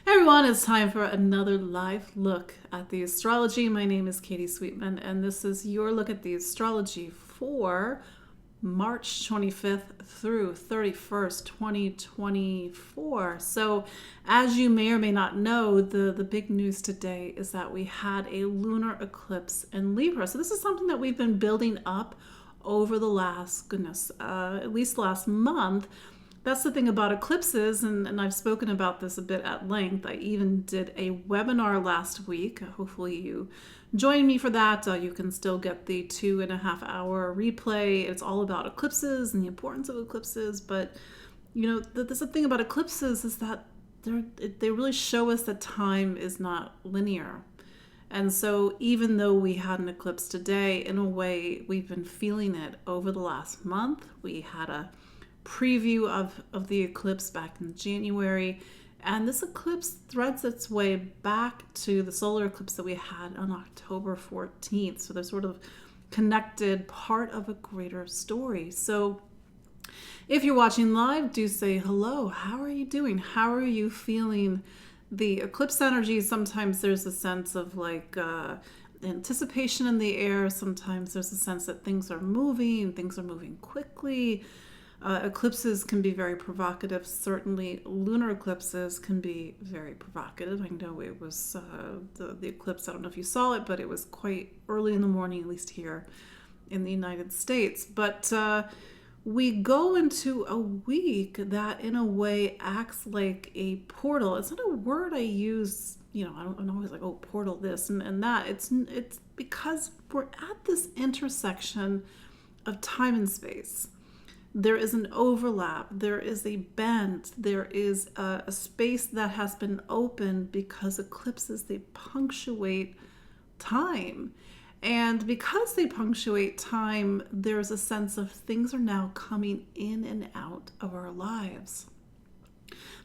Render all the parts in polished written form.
Hey everyone, it's time for another live look at the astrology. My name is Katie Sweetman, and this is your look at the astrology for March 25th through 31st, 2024. So, as you may or may not know, the big news today is that we had a lunar eclipse in Libra. So, this is something that we've been building up over the last, at least last month. That's the thing about eclipses, and I've spoken about this a bit at length. I even did a webinar last week. Hopefully, you join me for that. You can still get the 2.5 hour replay. It's all about eclipses and the importance of eclipses. But, the thing about eclipses is that they really show us that time is not linear. And so, even though we had an eclipse today, in a way, we've been feeling it over the last month. We had a preview of the eclipse back in January, and this eclipse threads its way back to the solar eclipse that we had on October 14th. So they're sort of connected, part of a greater story. So if you're watching live, do say hello. How are you doing? How are you feeling the eclipse energy? Sometimes there's a sense of anticipation in the air. Sometimes there's a sense that things are moving quickly. Eclipses can be very provocative. Certainly, lunar eclipses can be very provocative. I know it was the eclipse, I don't know if you saw it, but it was quite early in the morning, at least here in the United States. But we go into a week that, in a way, acts like a portal. It's not a word I use, I'm always like, oh, portal this and that. It's because we're at this intersection of time and space. There is an overlap, there is a bend, there is a space that has been opened because eclipses, they punctuate time. And because they punctuate time, there's a sense of things are now coming in and out of our lives.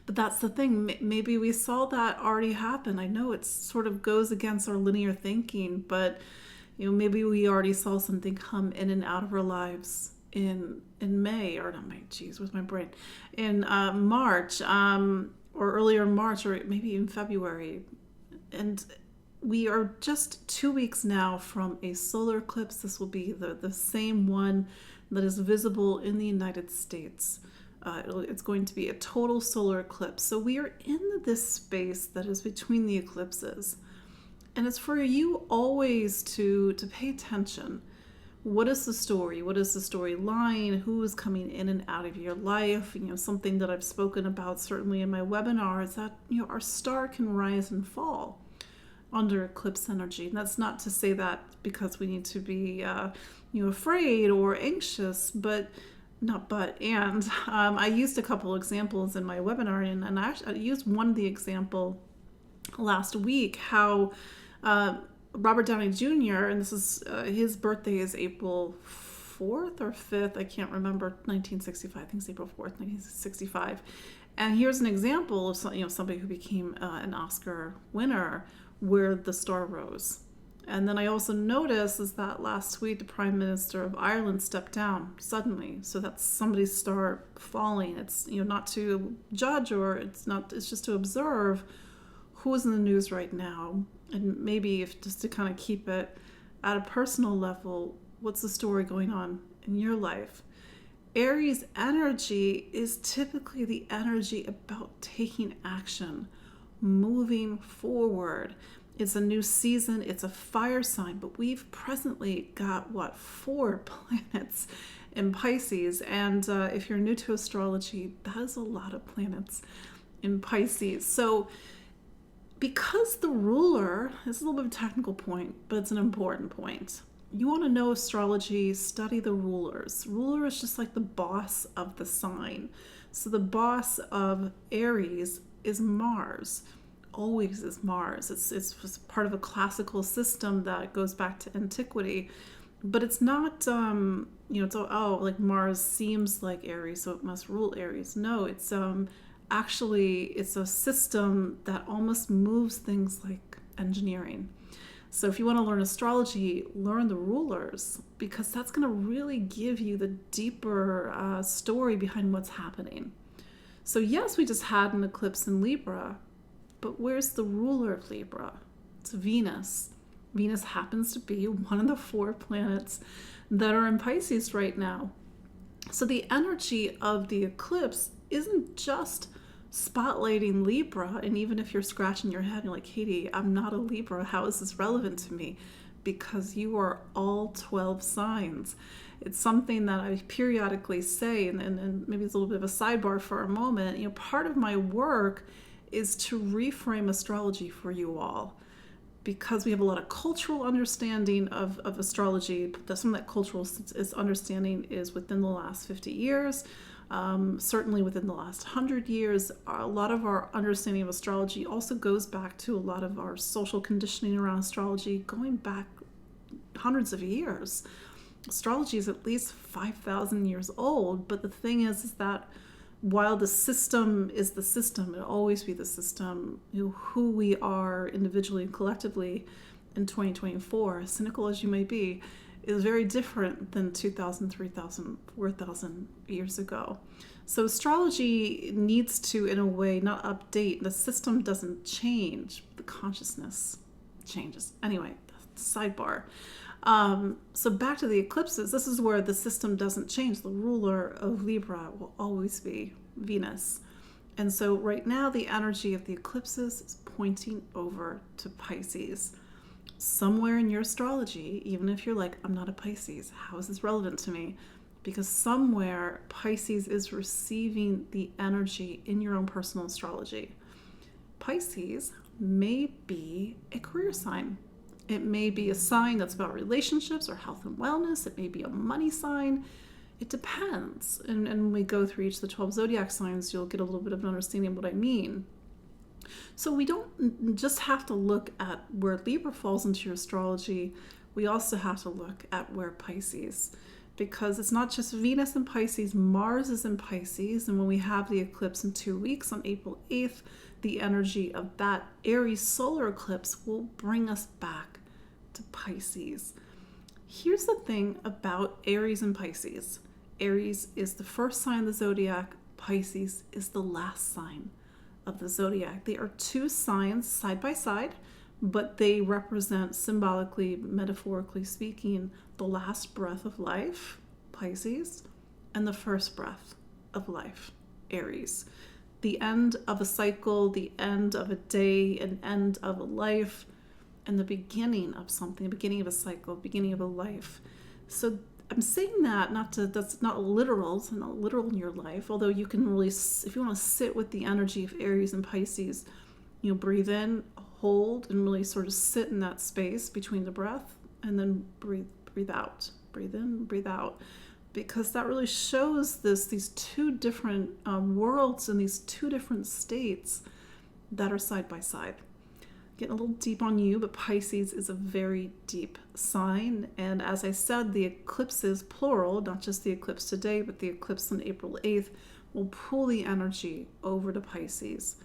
But that's the thing, maybe we saw that already happen. I know it sort of goes against our linear thinking, but maybe we already saw something come in and out of our lives in May, or not May, geez, where's my brain? In March, or earlier March, or maybe even February. And we are just 2 weeks now from a solar eclipse. This will be the same one that is visible in the United States. It's going to be a total solar eclipse. So we are in this space that is between the eclipses. And it's for you always to pay attention. What is the story? What is the storyline? Who is coming in and out of your life? Something that I've spoken about certainly in my webinar is that, our star can rise and fall under eclipse energy. And that's not to say that because we need to be, afraid or anxious, I used a couple examples in my webinar, and I used one of the example last week, how Robert Downey Jr., and this is his birthday is April 4th or 5th, I can't remember, 1965, I think it's April 4th, 1965. And here's an example of somebody who became an Oscar winner where the star rose. And then I also noticed is that last week the Prime Minister of Ireland stepped down suddenly. So that's somebody's star falling. It's not to judge, or it's just to observe who is in the news right now. And maybe if just to kind of keep it at a personal level, what's the story going on in your life? Aries energy is typically the energy about taking action, moving forward. It's a new season, it's a fire sign, but we've presently got, 4 planets in Pisces. And if you're new to astrology, that is a lot of planets in Pisces. So because the ruler, this is a little bit of a technical point, but it's an important point. You want to know astrology, study the rulers. Ruler is just like the boss of the sign. So the boss of Aries is Mars. Always is Mars. It's part of a classical system that goes back to antiquity. But it's not, like Mars seems like Aries, so it must rule Aries. No, it's actually, it's a system that almost moves things like engineering. So if you want to learn astrology, learn the rulers, because that's going to really give you the deeper story behind what's happening. So yes, we just had an eclipse in Libra, But where's the ruler of Libra? It's Venus. Venus happens to be one of the 4 planets that are in Pisces right now. So the energy of the eclipse isn't just spotlighting Libra. And even if you're scratching your head, you're like, Katie, I'm not a Libra. How is this relevant to me? Because you are all 12 signs. It's something that I periodically say, and maybe it's a little bit of a sidebar for a moment. You know, part of my work is to reframe astrology for you all, because we have a lot of cultural understanding of astrology. Some of that cultural understanding is within the last 50 years, certainly within the last 100 years. A lot of our understanding of astrology also goes back to a lot of our social conditioning around astrology, going back hundreds of years. Astrology is at least 5,000 years old, but the thing is that while the system is the system, it'll always be the system. You know, who we are individually and collectively in 2024, cynical as you may be, is very different than 2,000, 3,000, 4,000 years ago. So astrology needs to, in a way, not update. The system doesn't change, the consciousness changes. Anyway, sidebar. So back to the eclipses, this is where the system doesn't change. The ruler of Libra will always be Venus. And so right now the energy of the eclipses is pointing over to Pisces. Somewhere in your astrology, even if you're like, I'm not a Pisces, how is this relevant to me? Because somewhere Pisces is receiving the energy in your own personal astrology. Pisces may be a career sign. It may be a sign that's about relationships or health and wellness. It may be a money sign. It depends. And when we go through each of the 12 zodiac signs, you'll get a little bit of an understanding of what I mean. So we don't just have to look at where Libra falls into your astrology. We also have to look at where Pisces, because it's not just Venus in Pisces, Mars is in Pisces. And when we have the eclipse in 2 weeks on April 8th, the energy of that Aries solar eclipse will bring us back to Pisces. Here's the thing about Aries and Pisces. Aries is the first sign of the zodiac. Pisces is the last sign of the zodiac. They are 2 signs side by side, but they represent, symbolically, metaphorically speaking, the last breath of life, Pisces, and the first breath of life, Aries. The end of a cycle, the end of a day, an end of a life, and the beginning of something, the beginning of a cycle, beginning of a life. So I'm saying that that's not literal, it's not literal in your life, although you can really, if you want to sit with the energy of Aries and Pisces, you know, breathe in, hold, and really sort of sit in that space between the breath, and then breathe out, breathe in, breathe out. Because that really shows these 2 different worlds and these 2 different states that are side by side. Getting a little deep on you, but Pisces is a very deep sign. And as I said, the eclipses, plural, not just the eclipse today, but the eclipse on April 8th, will pull the energy over to Pisces.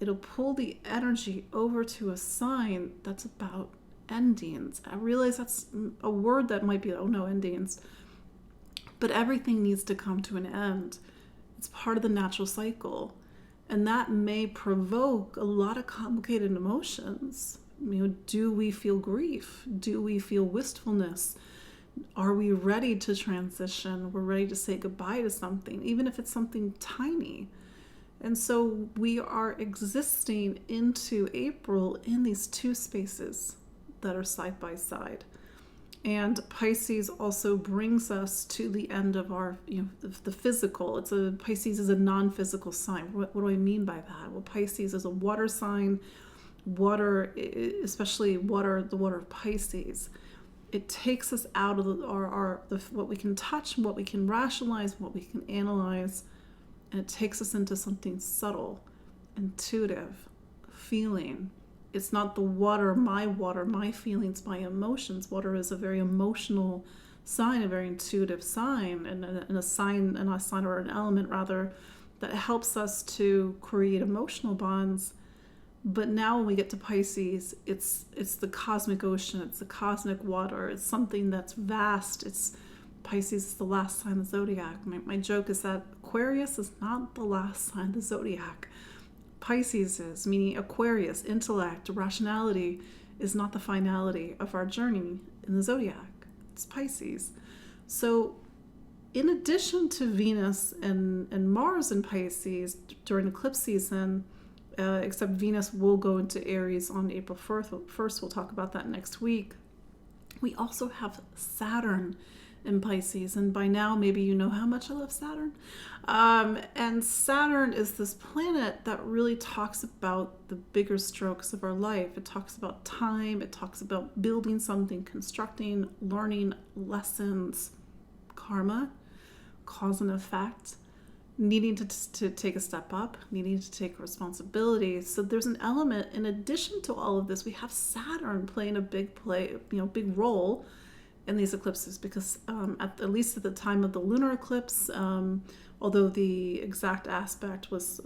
It'll pull the energy over to a sign that's about endings. I realize that's a word that might be, oh no, endings. But everything needs to come to an end. It's part of the natural cycle. And that may provoke a lot of complicated emotions. You know, do we feel grief? Do we feel wistfulness? Are we ready to transition? We're ready to say goodbye to something, even if it's something tiny. And so we are existing into April in these 2 spaces that are side by side. And Pisces also brings us to the end of our, the physical. Pisces is a non-physical sign. What do I mean by that? Well, Pisces is a water sign. Water, especially water, the water of Pisces, it takes us out of what we can touch, what we can rationalize, what we can analyze, and it takes us into something subtle, intuitive, feeling. It's not the water, my feelings, my emotions. Water is a very emotional sign, a very intuitive sign, and a sign or an element rather, that helps us to create emotional bonds. But now when we get to Pisces, it's the cosmic ocean, it's the cosmic water, it's something that's vast. Pisces is the last sign of the zodiac. My joke is that Aquarius is not the last sign of the zodiac. Pisces is, meaning Aquarius, intellect, rationality, is not the finality of our journey in the zodiac. It's Pisces. So in addition to Venus and Mars in Pisces during eclipse season, except Venus will go into Aries on April 1st. We'll talk about that next week. We also have Saturn in Pisces, and by now maybe you know how much I love Saturn. And Saturn is this planet that really talks about the bigger strokes of our life. It talks about time, it talks about building something, constructing, learning lessons, karma, cause and effect, needing to take a step up, needing to take responsibility. So there's an element, in addition to all of this, we have Saturn playing a big role in these eclipses, because at least at the time of the lunar eclipse, although the exact aspect was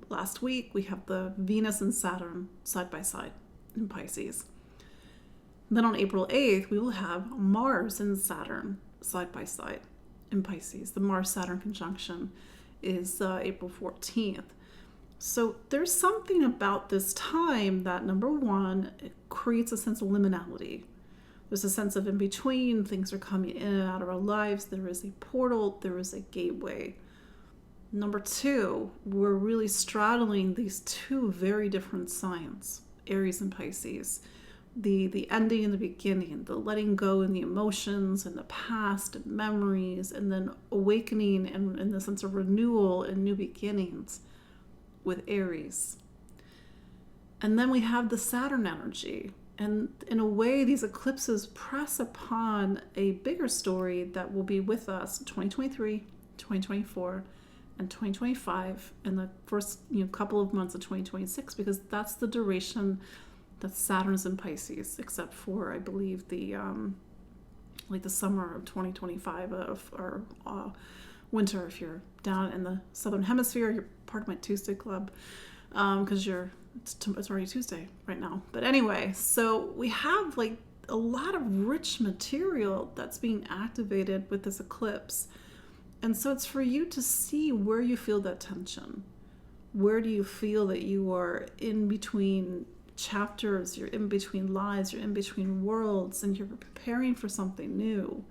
last week, we have the Venus and Saturn side by side in Pisces. Then on April 8th, we will have Mars and Saturn side by side in Pisces. The Mars-Saturn conjunction is April 14th. So there's something about this time that, number one, it creates a sense of liminality. There's a sense of in between, things are coming in and out of our lives. There is a portal, there is a gateway. Number two, we're really straddling these two very different signs, Aries and Pisces. The ending and the beginning, the letting go and the emotions and the past and memories, and then awakening and in the sense of renewal and new beginnings with Aries. And then we have the Saturn energy. And in a way, these eclipses press upon a bigger story that will be with us in 2023, 2024, and 2025, and the first couple of months of 2026, because that's the duration that Saturn's in Pisces, except for, I believe, the summer of 2025 or winter. If you're down in the southern hemisphere, you're part of my Tuesday club, because it's already Tuesday right now. But anyway, so we have a lot of rich material that's being activated with this eclipse. And so it's for you to see where you feel that tension. Where do you feel that you are in between chapters, you're in between lives, you're in between worlds, and you're preparing for something new.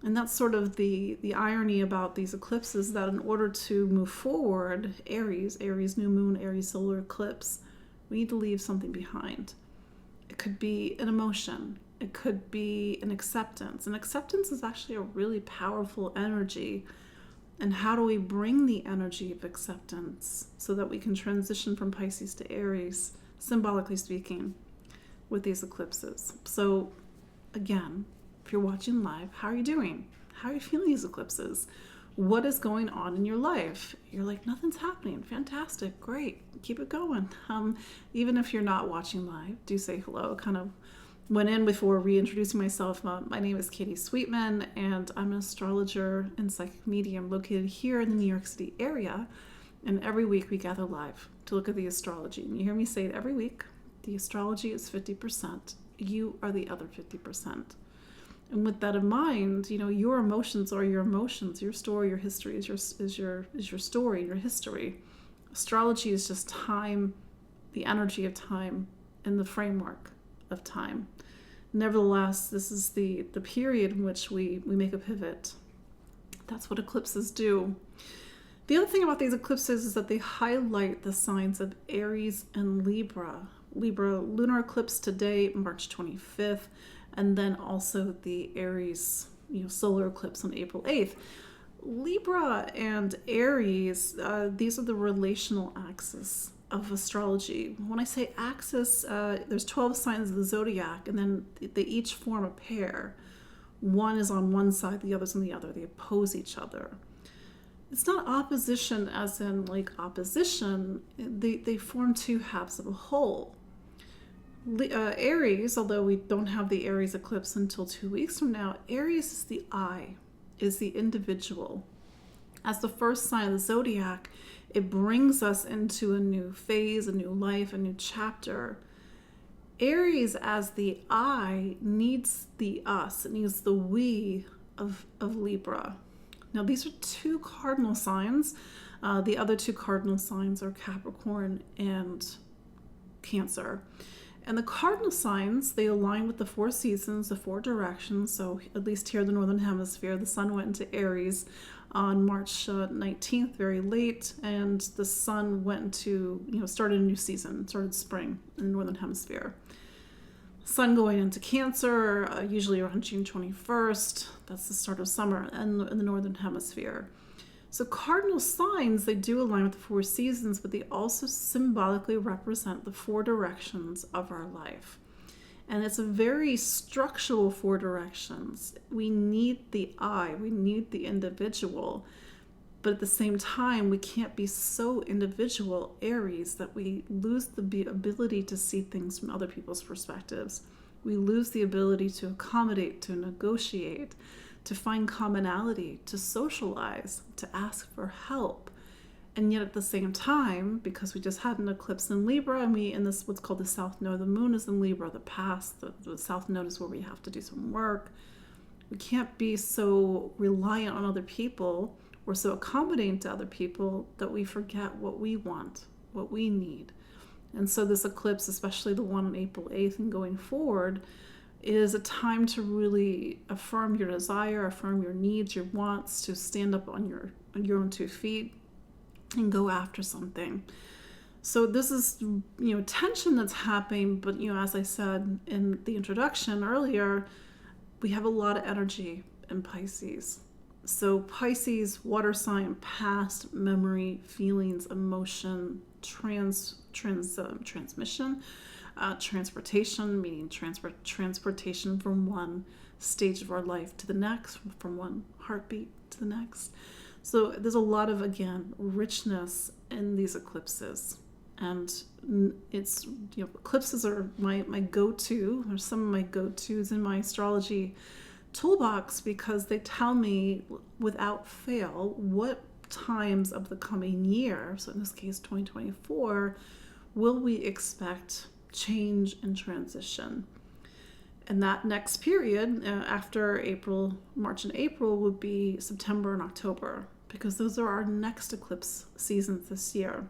And that's sort of the irony about these eclipses, that in order to move forward, Aries new moon, Aries solar eclipse, we need to leave something behind. It could be an emotion. It could be an acceptance. And acceptance is actually a really powerful energy. And how do we bring the energy of acceptance so that we can transition from Pisces to Aries, symbolically speaking, with these eclipses? So again, if you're watching live, how are you doing? How are you feeling these eclipses? What is going on in your life? You're like, nothing's happening. Fantastic. Great. Keep it going. Even if you're not watching live, do say hello. Kind of went in before reintroducing myself. My name is Katie Sweetman, and I'm an astrologer and psychic medium located here in the New York City area. And every week we gather live to look at the astrology. And you hear me say it every week. The astrology is 50%. You are the other 50%. And with that in mind, your emotions are your emotions. Your story, your history is your story, your history. Astrology is just time, the energy of time, and the framework of time. Nevertheless, this is the period in which we make a pivot. That's what eclipses do. The other thing about these eclipses is that they highlight the signs of Aries and Libra. Libra lunar eclipse today, March 25th, and then also the Aries solar eclipse on April 8th. Libra and Aries, these are the relational axis of astrology. When I say axis, there's 12 signs of the zodiac, and then they each form a pair. One is on one side, the other's on the other. They oppose each other. It's not opposition as in opposition. They form two halves of a whole. Aries, although we don't have the Aries eclipse until 2 weeks from now, Aries is the I, is the individual. As the first sign of the zodiac, it brings us into a new phase, a new life, a new chapter. Aries as the I needs the us, it needs the we of Libra. Now, these are two cardinal signs. The other two cardinal signs are Capricorn and Cancer. And the cardinal signs, they align with the four seasons, the four directions. So at least here in the Northern Hemisphere, the sun went into Aries on March 19th, very late, and the sun went into, started a new season, started spring in the Northern Hemisphere. Sun going into Cancer, usually around June 21st. That's the start of summer in the Northern Hemisphere. So cardinal signs, they do align with the four seasons, but they also symbolically represent the four directions of our life. And it's a very structural four directions. We need the I, we need the individual, but at the same time, we can't be so individual, Aries, that we lose the ability to see things from other people's perspectives. We lose the ability to accommodate, to negotiate, to find commonality, to socialize, to ask for help. And yet at the same time, because we just had an eclipse in Libra, and we in this what's called the South Node, the moon is in Libra, the past, the South Node is where we have to do some work. We can't be so reliant on other people or so accommodating to other people that we forget what we want, what we need. And so this eclipse, especially the one on April 8th and going forward, is a time to really affirm your desire, affirm your needs, your wants, to stand up on your own 2 feet and go after something. So this is, tension that's happening, but, as I said in the introduction earlier, we have a lot of energy in Pisces. So Pisces, water sign, past, memory, feelings, emotion, transmission, transportation, meaning transportation from one stage of our life to the next, from one heartbeat to the next. So there's a lot of, again, richness in these eclipses. And it's, eclipses are my go-to, or some of my go-tos in my astrology toolbox, because they tell me without fail what times of the coming year, so in this case 2024, will we expect change and transition. And that next period after March and April would be September and October, because those are our next eclipse seasons this year.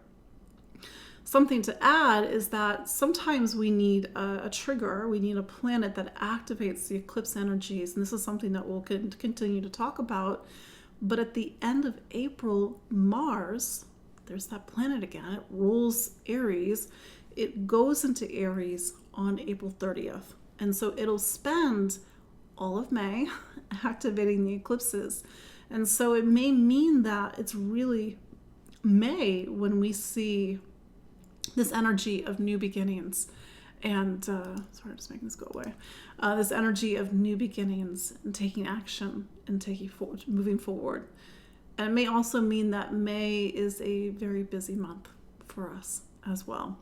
Something to add is that sometimes we need a trigger, we need a planet that activates the eclipse energies, and this is something that we'll continue to talk about. But at the end of April, Mars, there's that planet again, it rules Aries, it goes into Aries on April 30th. And so it'll spend all of May activating the eclipses. And so it may mean that it's really May when we see this energy of new beginnings. And, sorry, I'm just making this go away. This energy of new beginnings and taking action and moving forward. And it may also mean that May is a very busy month for us as well.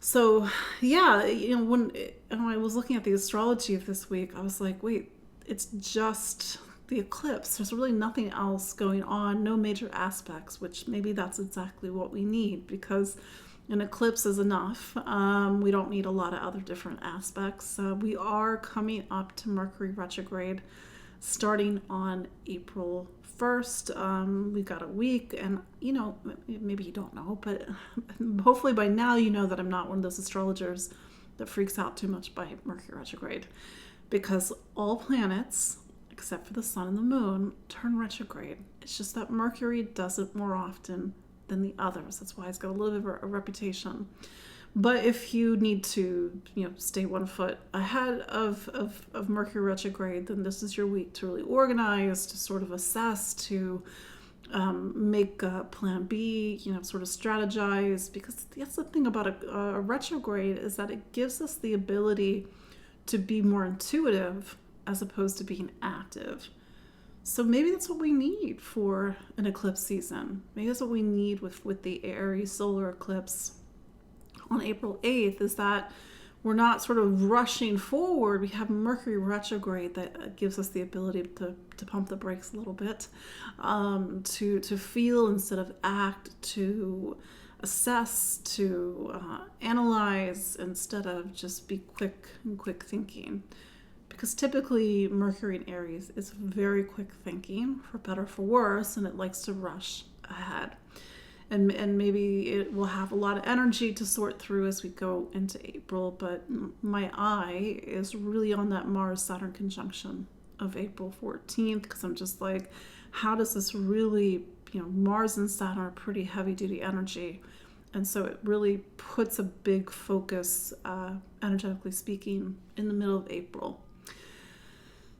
So, yeah, when I was looking at the astrology of this week, I was like, wait, it's just the eclipse. There's really nothing else going on, no major aspects, which maybe that's exactly what we need, because an eclipse is enough. We don't need a lot of other different aspects. We are coming up to Mercury retrograde starting on April 1st. We've got a week, and maybe you don't know, but hopefully by now you know that I'm not one of those astrologers that freaks out too much by Mercury retrograde, because all planets except for the sun and the moon turn retrograde. It's just that Mercury does it more often than the others. That's why it's got a little bit of a reputation. But if you need to, stay 1 foot ahead of Mercury retrograde, then this is your week to really organize, to sort of assess, to make a plan B, sort of strategize. Because that's the thing about a retrograde, is that it gives us the ability to be more intuitive as opposed to being active. So maybe that's what we need for an eclipse season. Maybe that's what we need with the Aries solar eclipse on April 8th, is that we're not sort of rushing forward. We have Mercury retrograde that gives us the ability to pump the brakes a little bit, to feel instead of act, to assess, to analyze instead of just be quick thinking. Because typically Mercury in Aries is very quick thinking, for better or for worse, and it likes to rush ahead. and maybe it will have a lot of energy to sort through as we go into April. But my eye is really on that Mars-Saturn conjunction of April 14th, because I'm just like, how does this really, Mars and Saturn are pretty heavy-duty energy. And so it really puts a big focus, energetically speaking, in the middle of April.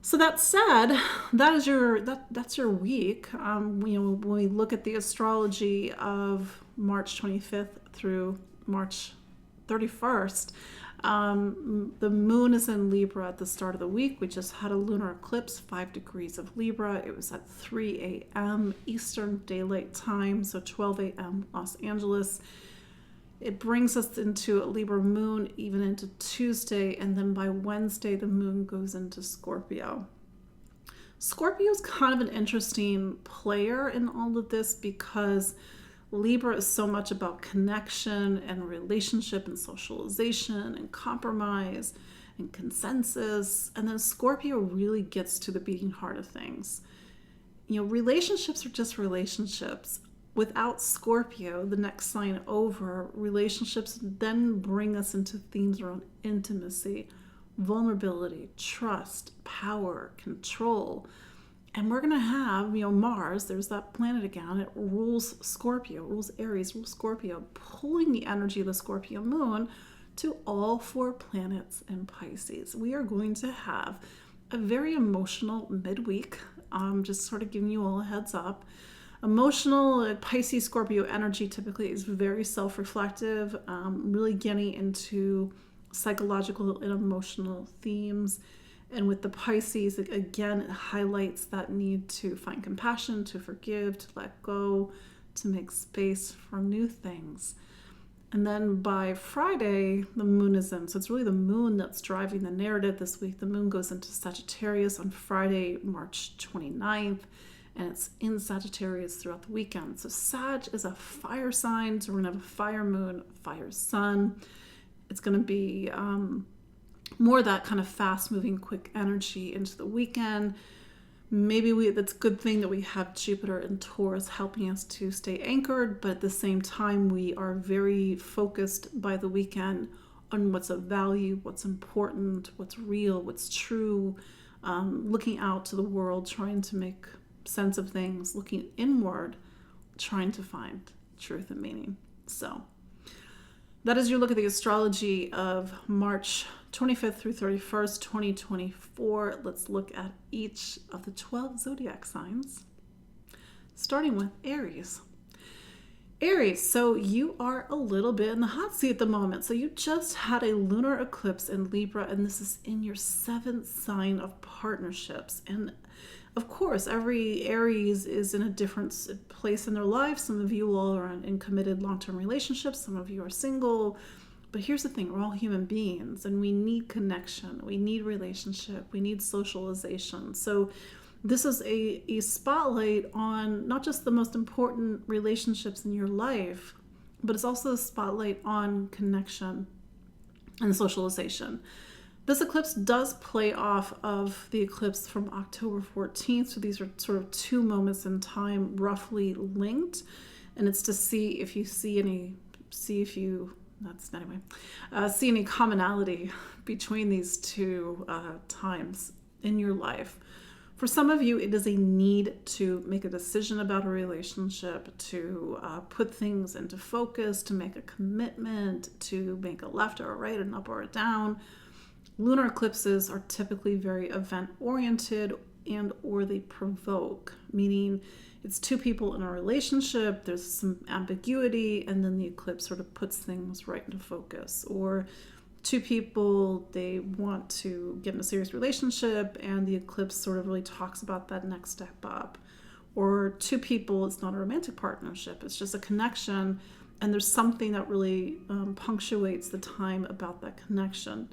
So that said, that's your week. When we look at the astrology of March 25th through March 31st, the moon is in Libra at the start of the week. We just had a lunar eclipse, 5 degrees of Libra. It was at 3 a.m. Eastern Daylight Time, so 12 a.m. Los Angeles. It brings us into a Libra moon even into Tuesday, and then by Wednesday the moon goes into Scorpio. Scorpio is kind of an interesting player in all of this because Libra is so much about connection and relationship and socialization and compromise and consensus, and then Scorpio really gets to the beating heart of things. Relationships are just relationships. Without Scorpio, the next sign over, relationships then bring us into themes around intimacy, vulnerability, trust, power, control. And we're going to have, Mars, there's that planet again, it rules Scorpio, rules Aries, rules Scorpio, pulling the energy of the Scorpio moon to all 4 planets in Pisces. We are going to have a very emotional midweek. Just sort of giving you all a heads up. Emotional Pisces Scorpio energy typically is very self-reflective, really getting into psychological and emotional themes. And with the Pisces, again, it highlights that need to find compassion, to forgive, to let go, to make space for new things. And then by Friday, the moon is in. So it's really the moon that's driving the narrative this week. The moon goes into Sagittarius on Friday, March 29th. And it's in Sagittarius throughout the weekend. So Sag is a fire sign, so we're going to have a fire moon, fire sun. It's going to be more that kind of fast-moving, quick energy into the weekend. Maybe that's a good thing that we have Jupiter and Taurus helping us to stay anchored, but at the same time, we are very focused by the weekend on what's of value, what's important, what's real, what's true, looking out to the world, trying to make sense of things, looking inward, trying to find truth and meaning. So that is your look at the astrology of March 25th through 31st, 2024. Let's look at each of the 12 zodiac signs, starting with Aries. Aries, so you are a little bit in the hot seat at the moment. So you just had a lunar eclipse in Libra, and this is in your 7th sign of partnerships. And of course, every Aries is in a different place in their life. Some of you all are in committed long-term relationships. Some of you are single. But here's the thing, we're all human beings, and we need connection. We need relationship. We need socialization. So this is a spotlight on not just the most important relationships in your life, but it's also a spotlight on connection and socialization. This eclipse does play off of the eclipse from October 14th. So these are sort of 2 moments in time roughly linked. And it's to see if you see any commonality between these 2 times in your life. For some of you, it is a need to make a decision about a relationship, to put things into focus, to make a commitment, to make a left or a right, an up or a down. Lunar eclipses are typically very event-oriented and or they provoke, meaning it's 2 people in a relationship, there's some ambiguity, and then the eclipse sort of puts things right into focus. Or 2 people, they want to get in a serious relationship, and the eclipse sort of really talks about that next step up. Or 2 people, it's not a romantic partnership, it's just a connection, and there's something that really punctuates the time about that connection.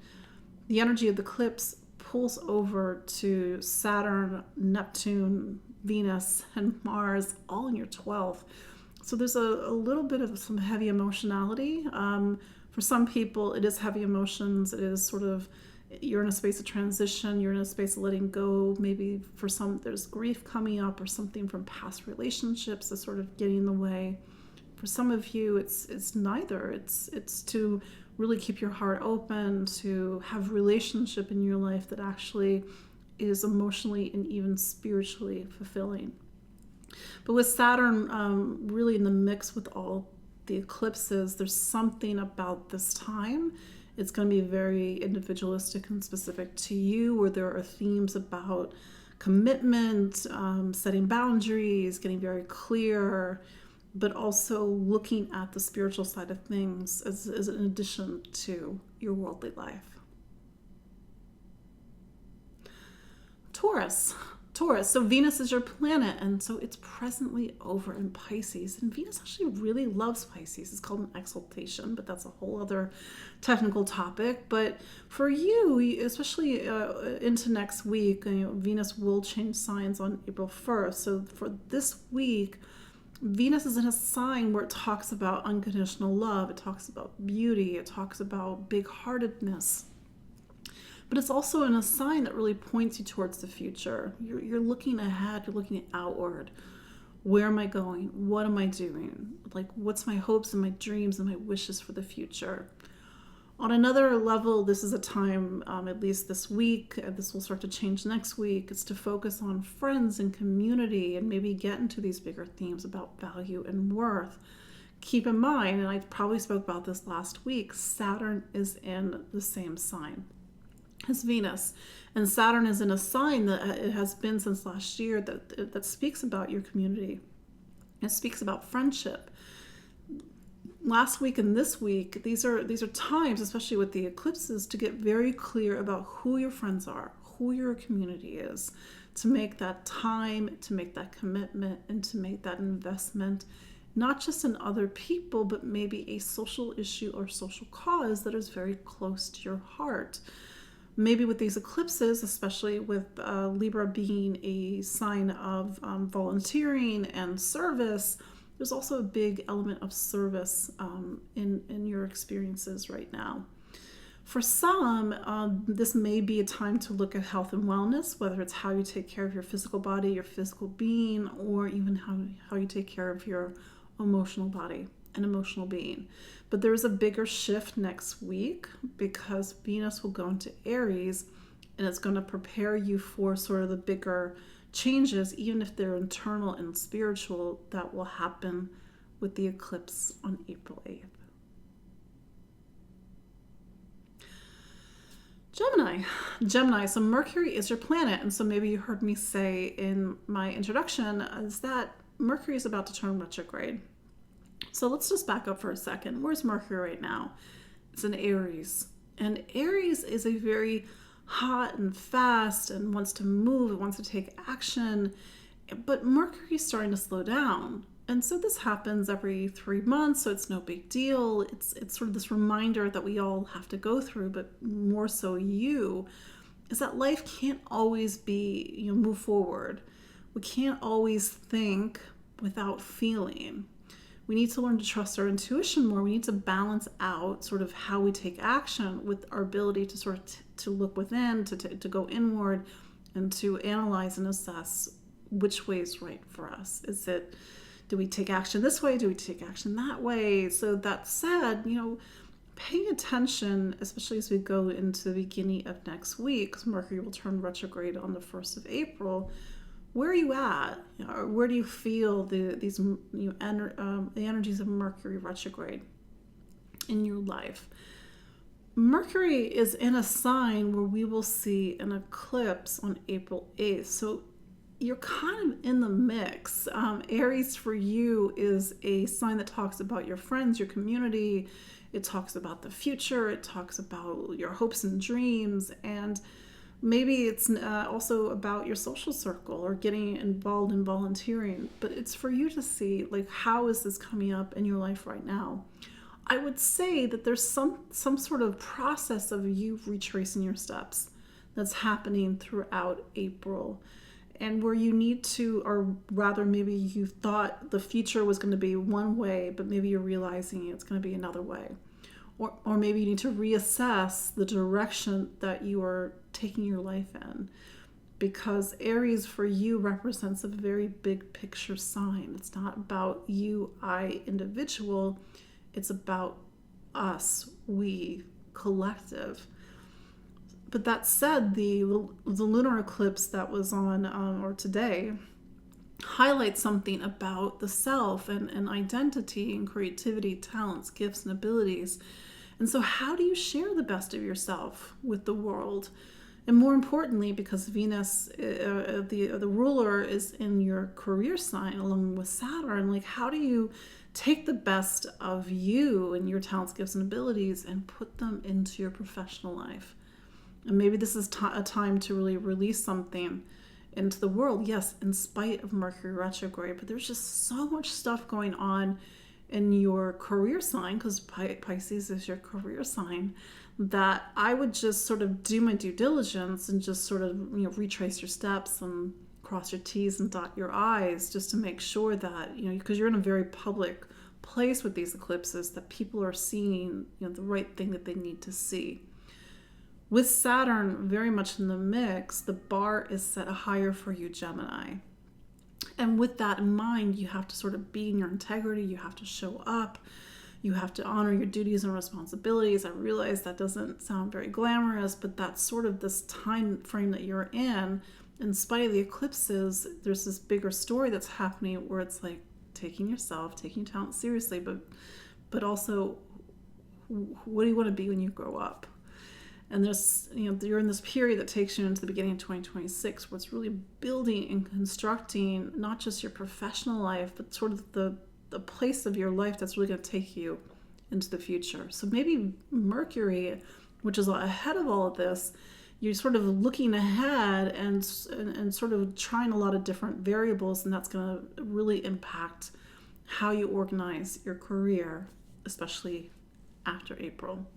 The energy of the eclipse pulls over to Saturn, Neptune, Venus, and Mars, all in your 12th. So there's a little bit of some heavy emotionality. For some people, it is heavy emotions. It is sort of, you're in a space of transition. You're in a space of letting go. Maybe for some, there's grief coming up or something from past relationships that's sort of getting in the way. For some of you, it's neither. It's to really keep your heart open, to have relationship in your life that actually is emotionally and even spiritually fulfilling. But with Saturn really in the mix with all the eclipses, there's something about this time. It's going to be very individualistic and specific to you, where there are themes about commitment, setting boundaries, getting very clear, but also looking at the spiritual side of things as an addition to your worldly life. Taurus. So Venus is your planet, and so it's presently over in Pisces. And Venus actually really loves Pisces. It's called an exaltation, but that's a whole other technical topic. But for you, especially into next week, Venus will change signs on April 1st. So for this week, Venus is in a sign where it talks about unconditional love. It talks about beauty. It talks about big-heartedness. But it's also in a sign that really points you towards the future. You're looking ahead, you're looking outward. Where am I going? What am I doing? Like, what's my hopes and my dreams and my wishes for the future? On another level, this is a time, at least this week, and this will start to change next week, it's to focus on friends and community and maybe get into these bigger themes about value and worth. Keep in mind, and I probably spoke about this last week, Saturn is in the same sign as Venus, and Saturn is in a sign that it has been since last year that speaks about your community. It speaks about friendship. Last week and this week, these are times, especially with the eclipses, to get very clear about who your friends are, who your community is, to make that time, to make that commitment, and to make that investment, not just in other people, but maybe a social issue or social cause that is very close to your heart. Maybe with these eclipses, especially with Libra being a sign of volunteering and service, there's also a big element of service in your experiences right now. For some, this may be a time to look at health and wellness, whether it's how you take care of your physical body, your physical being, or even how you take care of your emotional body and emotional being. But there is a bigger shift next week because Venus will go into Aries, and it's going to prepare you for sort of the bigger changes, even if they're internal and spiritual, that will happen with the eclipse on April 8th. Gemini. So Mercury is your planet, and so maybe you heard me say in my introduction is that Mercury is about to turn retrograde. So let's just back up for a second. Where's Mercury right now? It's in Aries. And Aries is a very hot and fast and wants to move, it wants to take action. But Mercury is starting to slow down. And so this happens every 3 months, so it's no big deal. It's sort of this reminder that we all have to go through, but more so you, is that life can't always be, move forward. We can't always think without feeling. We need to learn to trust our intuition more. We need to balance out sort of how we take action with our ability to sort of to look within, to go inward, and to analyze and assess which way is right for us. Do we take action this way? Do we take action that way? So that said, paying attention, especially as we go into the beginning of next week, because Mercury will turn retrograde on the 1st of April. Where are you at? Where do you feel the energies of Mercury retrograde in your life? Mercury is in a sign where we will see an eclipse on April 8th. So you're kind of in the mix. Aries for you is a sign that talks about your friends, your community. It talks about the future. It talks about your hopes and dreams. And maybe it's also about your social circle or getting involved in volunteering, but it's for you to see, like, how is this coming up in your life right now? I would say that there's some sort of process of you retracing your steps that's happening throughout April, and where you need to, or rather maybe you thought the future was going to be one way, but maybe you're realizing it's going to be another way. Or maybe you need to reassess the direction that you are taking your life in. because Aries for you represents a very big picture sign. It's not about you, I, individual. It's about us, we, collective. But that said, the lunar eclipse that was on, or today, highlights something about the self and identity and creativity, talents, gifts, and abilities. And so how do you share the best of yourself with the world? And more importantly, because Venus, the ruler, is in your career sign along with Saturn, like how do you take the best of you and your talents, gifts, and abilities and put them into your professional life? And maybe this is a time to really release something into the world. Yes, in spite of Mercury retrograde, but there's just so much stuff going on in your career sign, because Pisces is your career sign, that I would just sort of do my due diligence and just sort of, retrace your steps and cross your T's and dot your I's, just to make sure that, because you're in a very public place with these eclipses, that people are seeing, the right thing that they need to see. With Saturn very much in the mix, the bar is set higher for you, Gemini. And with that in mind, you have to sort of be in your integrity. You have to show up. You have to honor your duties and responsibilities. I realize that doesn't sound very glamorous, but that's sort of this time frame that you're in. In spite of the eclipses, there's this bigger story that's happening where it's like taking yourself, taking your talent seriously, but also, what do you want to be when you grow up? And there's, you're in this period that takes you into the beginning of 2026, where it's really building and constructing not just your professional life, but sort of the place of your life that's really going to take you into the future. So maybe Mercury, which is ahead of all of this, you're sort of looking ahead and sort of trying a lot of different variables, and that's going to really impact how you organize your career, especially after April.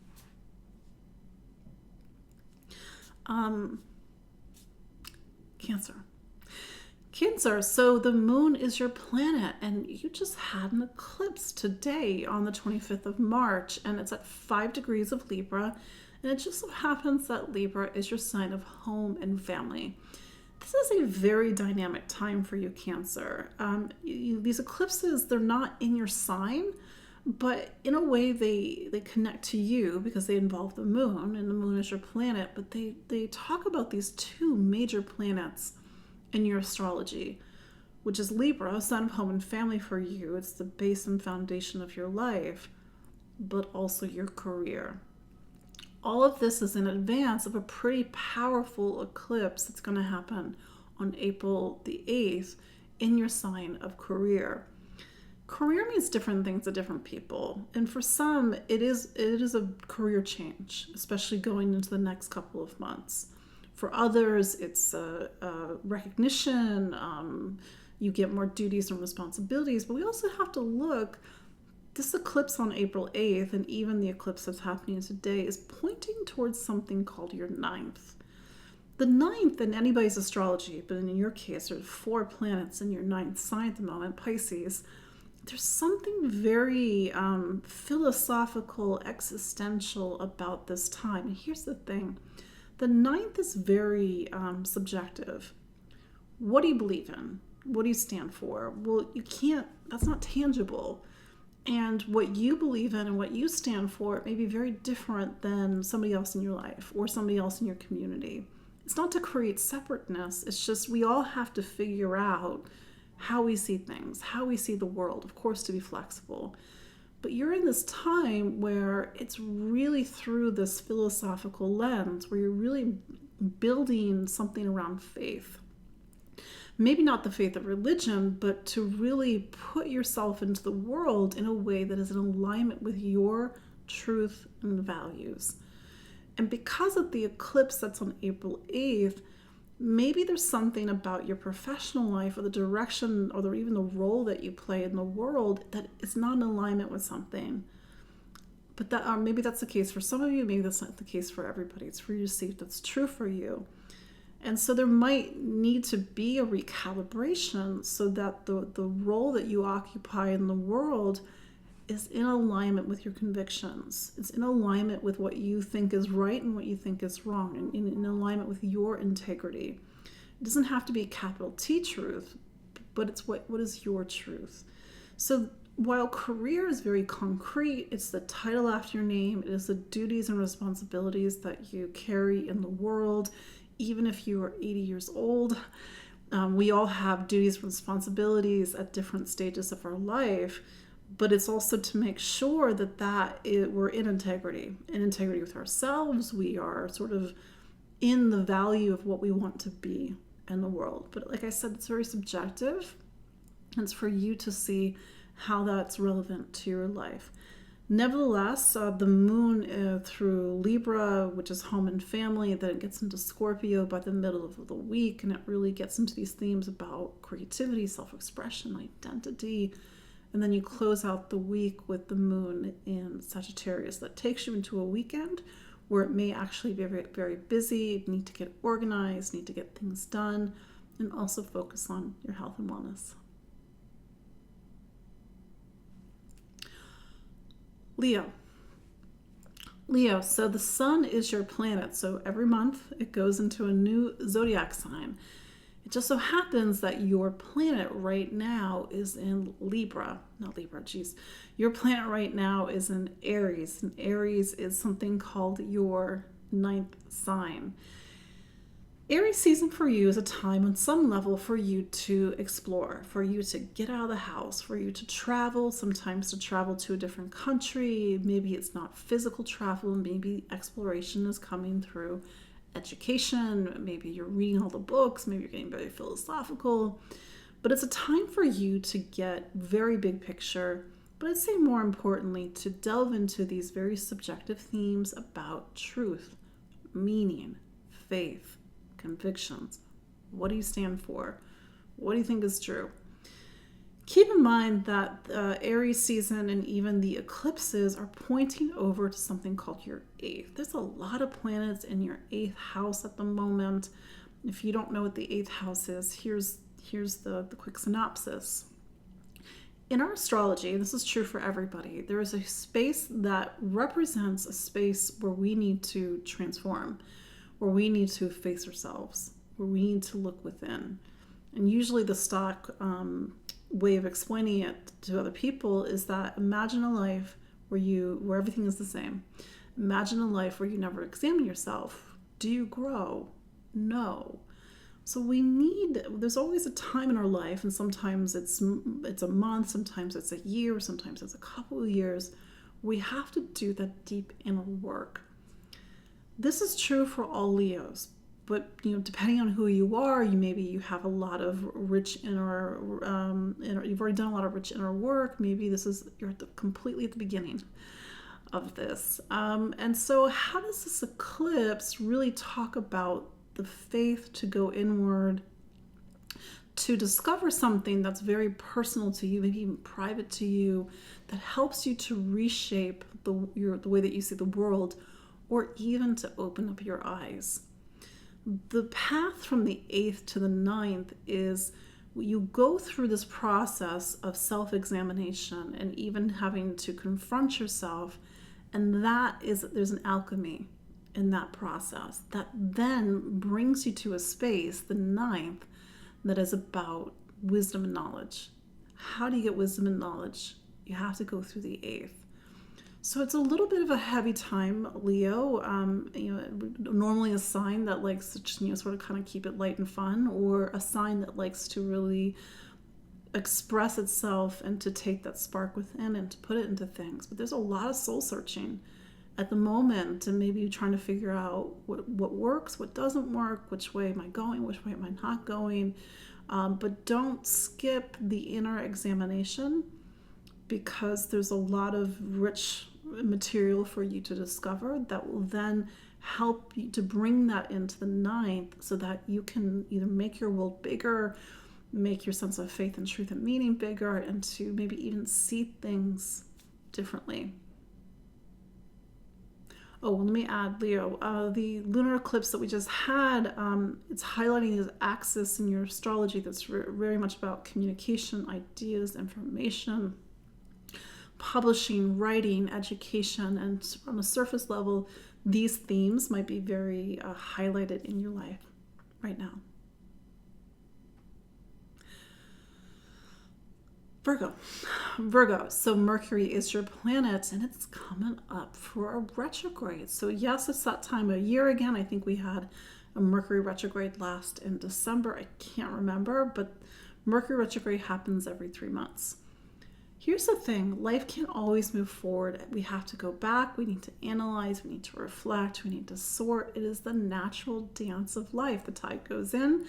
Cancer. So the moon is your planet, and you just had an eclipse today on the 25th of March, and it's at 5 degrees of Libra, and it just so happens that Libra is your sign of home and family. This is a very dynamic time for you, Cancer. These eclipses, they're not in your sign, but in a way they connect to you because they involve the moon, and the moon is your planet, but they talk about these two major planets in your astrology, which is Libra, sign of home and family for you. It's the base and foundation of your life, but also your career. All of this is in advance of a pretty powerful eclipse that's going to happen on April the 8th in your sign of career. Career means different things to different people, and for some it is a career change, especially going into the next couple of months. For others, it's a recognition. You get more duties and responsibilities, but we also have to look. This eclipse on April 8th, and even the eclipse that's happening today, is pointing towards something called your ninth. The ninth in anybody's astrology, but in your case, there's 4 planets in your ninth sign at the moment, Pisces. There's something very philosophical, existential about this time. And here's the thing. The ninth is very subjective. What do you believe in? What do you stand for? Well, that's not tangible. And what you believe in and what you stand for may be very different than somebody else in your life or somebody else in your community. It's not to create separateness. It's just we all have to figure out how we see things, how we see the world, of course, to be flexible. But you're in this time where it's really through this philosophical lens where you're really building something around faith. Maybe not the faith of religion, but to really put yourself into the world in a way that is in alignment with your truth and values. And because of the eclipse that's on April 8th, maybe there's something about your professional life or the direction or even the role that you play in the world that is not in alignment with something. But maybe that's the case for some of you, maybe that's not the case for everybody. It's for you to see if that's true for you. And so there might need to be a recalibration so that the role that you occupy in the world is in alignment with your convictions. It's in alignment with what you think is right and what you think is wrong, and in alignment with your integrity. It doesn't have to be capital T truth, but it's what is your truth. So while career is very concrete, it's the title after your name, it is the duties and responsibilities that you carry in the world, even if you are 80 years old. We all have duties and responsibilities at different stages of our life, but it's also to make sure that we're in integrity with ourselves. We are sort of in the value of what we want to be in the world. But like I said, it's very subjective. It's for you to see how that's relevant to your life. Nevertheless, the moon through Libra, which is home and family, then it gets into Scorpio by the middle of the week, and it really gets into these themes about creativity, self-expression, identity. And then you close out the week with the moon in Sagittarius. That takes you into a weekend where it may actually be very, very busy, need to get organized, need to get things done, and also focus on your health and wellness. Leo, so the sun is your planet. So every month it goes into a new zodiac sign. It just so happens that your planet right now is in Your planet right now is in Aries. And Aries is something called your 9th sign. Aries season for you is a time on some level for you to explore, for you to get out of the house, for you to travel, sometimes to travel to a different country. Maybe it's not physical travel, maybe exploration is coming through education, maybe you're reading all the books, maybe you're getting very philosophical. But it's a time for you to get very big picture, but I'd say more importantly, to delve into these very subjective themes about truth, meaning, faith, convictions. What do you stand for? What do you think is true? Keep in mind that the Aries season and even the eclipses are pointing over to something called your 8th. There's a lot of planets in your 8th house at the moment. If you don't know what the 8th house is, here's the quick synopsis. In our astrology, and this is true for everybody, there is a space that represents a space where we need to transform, where we need to face ourselves, where we need to look within. And usually the stock way of explaining it to other people is that imagine a life where everything is the same. Imagine a life where you never examine yourself. Do you grow? No. So there's always a time in our life, and sometimes it's a month, sometimes it's a year, sometimes it's a couple of years. We have to do that deep inner work. This is true for all Leos, but depending on who you are, you have a lot of rich inner you've already done a lot of rich inner work. Maybe you're completely at the beginning of this. And so how does this eclipse really talk about the faith to go inward, to discover something that's very personal to you, maybe even private to you, that helps you to reshape the way that you see the world, or even to open up your eyes? The path from the 8th to the 9th is you go through this process of self-examination and even having to confront yourself, and there's an alchemy in that process that then brings you to a space, the 9th, that is about wisdom and knowledge. How do you get wisdom and knowledge? You have to go through the 8th. So it's a little bit of a heavy time, Leo. Normally a sign that likes to just, sort of kind of keep it light and fun, or a sign that likes to really express itself and to take that spark within and to put it into things. But there's a lot of soul searching at the moment, and maybe you're trying to figure out what works, what doesn't work, which way am I going, which way am I not going. But don't skip the inner examination, because there's a lot of rich material for you to discover that will then help you to bring that into the 9th, so that you can either make your world bigger, make your sense of faith and truth and meaning bigger, and to maybe even see things differently. Oh, well, let me add, Leo, the lunar eclipse that we just had, it's highlighting this axis in your astrology that's very much about communication, ideas, information, publishing, writing, education, and on a surface level, these themes might be very highlighted in your life right now. Virgo. Virgo. So Mercury is your planet and it's coming up for a retrograde. So yes, it's that time of year again. I think we had a Mercury retrograde last in December. I can't remember, but Mercury retrograde happens every 3 months. Here's the thing, life can't always move forward. We have to go back, we need to analyze, we need to reflect, we need to sort. It is the natural dance of life. The tide goes in,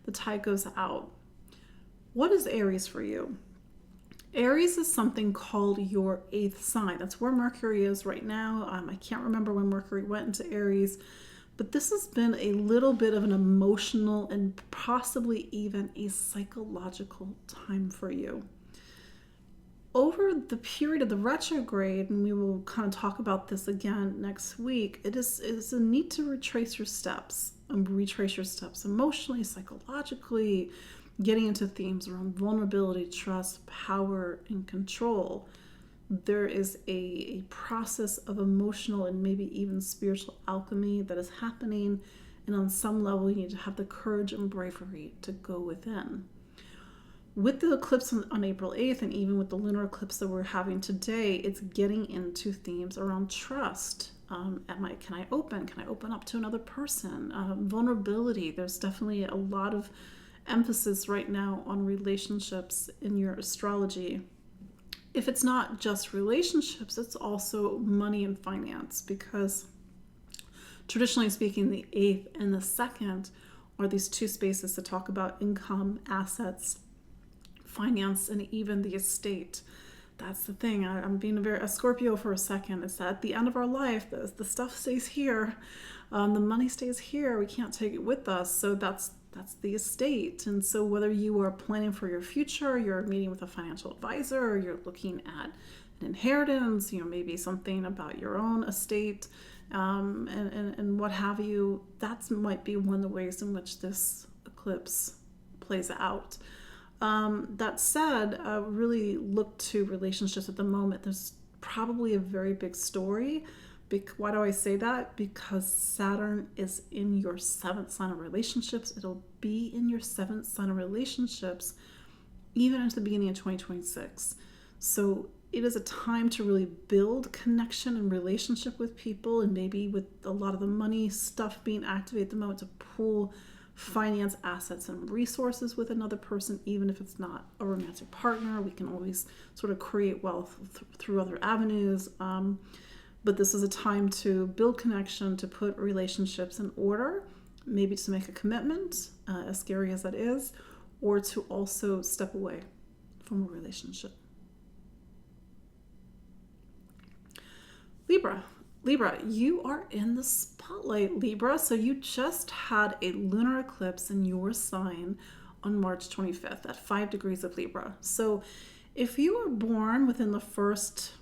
the tide goes out. What is Aries for you? Aries is something called your 8th sign. That's where Mercury is right now. I can't remember when Mercury went into Aries, but this has been a little bit of an emotional and possibly even a psychological time for you. Over the period of the retrograde, and we will kind of talk about this again next week, it is a need to retrace your steps emotionally, psychologically, getting into themes around vulnerability, trust, power, and control. There is a process of emotional and maybe even spiritual alchemy that is happening, and on some level you need to have the courage and bravery to go within. With the eclipse on April 8th, and even with the lunar eclipse that we're having today, it's getting into themes around trust. Can I open up to another person? Vulnerability. There's definitely a lot of emphasis right now on relationships in your astrology. If it's not just relationships, it's also money and finance, because traditionally speaking, the 8th and the 2nd are these two spaces to talk about income, assets, finance, and even the estate. That's the thing. I'm being a Scorpio for a second. It's that at the end of our life, the stuff stays here. The money stays here. We can't take it with us. So that's the estate. And so whether you are planning for your future, you're meeting with a financial advisor, or you're looking at an inheritance, maybe something about your own estate, and what have you, that might be one of the ways in which this eclipse plays out. That said, really look to relationships at the moment. There's probably a very big story. Why do I say that? Because Saturn is in your 7th sign of relationships. It'll be in your 7th sign of relationships even into the beginning of 2026. So it is a time to really build connection and relationship with people, and maybe with a lot of the money stuff being activated at the moment, to pool finance, assets, and resources with another person. Even if it's not a romantic partner, we can always sort of create wealth through other avenues. But this is a time to build connection, to put relationships in order, maybe to make a commitment, as scary as that is, or to also step away from a relationship. Libra, you are in the spotlight, Libra. So you just had a lunar eclipse in your sign on March 25th at 5 degrees of Libra. So if you were born within the first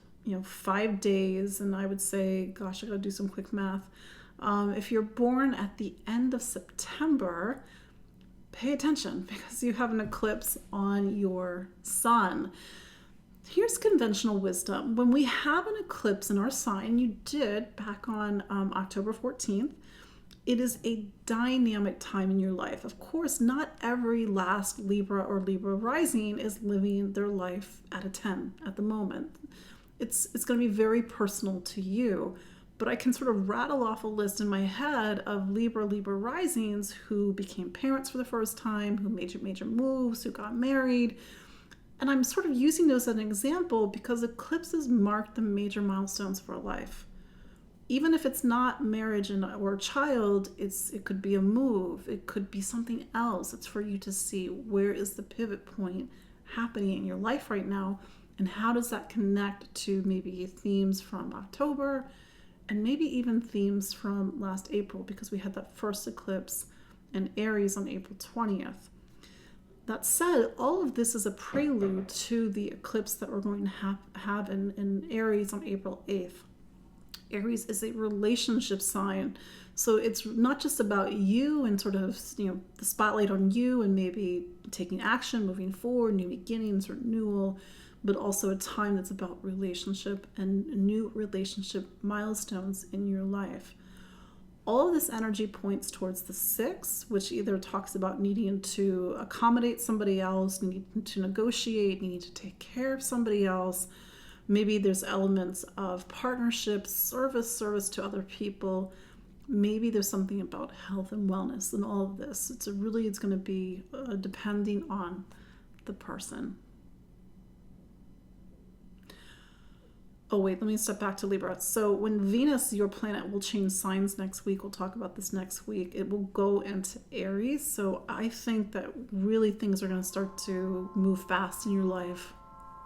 5 days, and I would say, gosh, I gotta do some quick math. If you're born at the end of September, pay attention, because you have an eclipse on your sun. Here's conventional wisdom. When we have an eclipse in our sign, you did back on October 14th, it is a dynamic time in your life. Of course, not every last Libra or Libra rising is living their life at a 10 at the moment. It's going to be very personal to you, but I can sort of rattle off a list in my head of Libra risings who became parents for the first time, who made major moves, who got married. And I'm sort of using those as an example because eclipses mark the major milestones of our life. Even if it's not marriage or a child, it could be a move. It could be something else. It's for you to see, where is the pivot point happening in your life right now, and how does that connect to maybe themes from October, and maybe even themes from last April, because we had that first eclipse in Aries on April 20th. That said, all of this is a prelude to the eclipse that we're going to have in Aries on April 8th. Aries is a relationship sign. So it's not just about you and sort of, the spotlight on you and maybe taking action, moving forward, new beginnings, renewal, but also a time that's about relationship and new relationship milestones in your life. All of this energy points towards the 6, which either talks about needing to accommodate somebody else, needing to negotiate, needing to take care of somebody else. Maybe there's elements of partnerships, service to other people. Maybe there's something about health and wellness and all of this. It's going to be depending on the person. Oh, wait, let me step back to Libra. So when Venus, your planet, will change signs next week, we'll talk about this next week, it will go into Aries. So I think that really things are going to start to move fast in your life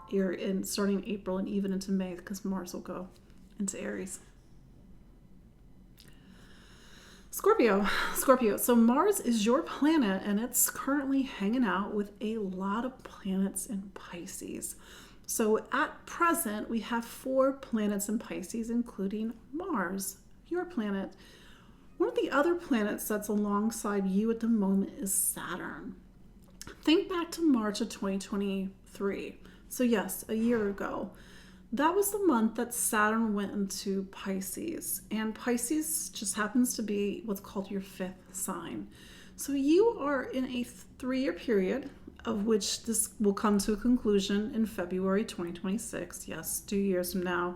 here starting April and even into May, because Mars will go into Aries. Scorpio. So Mars is your planet, and it's currently hanging out with a lot of planets in Pisces. So at present, we have 4 planets in Pisces, including Mars, your planet. One of the other planets that's alongside you at the moment is Saturn. Think back to March of 2023. So yes, a year ago. That was the month that Saturn went into Pisces. And Pisces just happens to be what's called your 5th sign. So you are in a 3-year period, of which this will come to a conclusion in February 2026, yes, 2 years from now,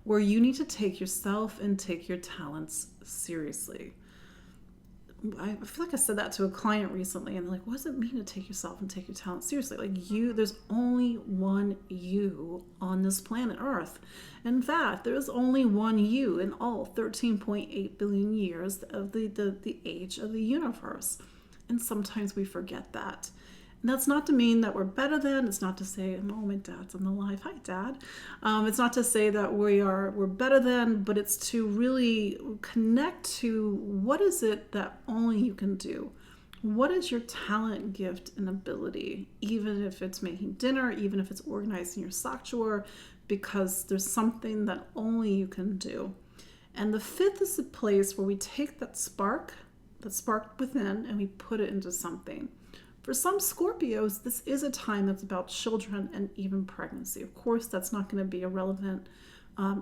where you need to take yourself and take your talents seriously. I feel like I said that to a client recently, and they're like, what does it mean to take yourself and take your talents seriously? Like, there's only one you on this planet Earth. In fact, there's only one you in all 13.8 billion years of the age of the universe. And sometimes we forget that. And that's not to mean that we're better than. It's not to say, oh, my dad's on the live. Hi, Dad. It's not to say that we're better than, but it's to really connect to what is it that only you can do. What is your talent, gift, and ability? Even if it's making dinner, even if it's organizing your sock drawer, because there's something that only you can do. And the 5th is the place where we take that spark within, and we put it into something. For some Scorpios, this is a time that's about children and even pregnancy. Of course, that's not going to be a relevant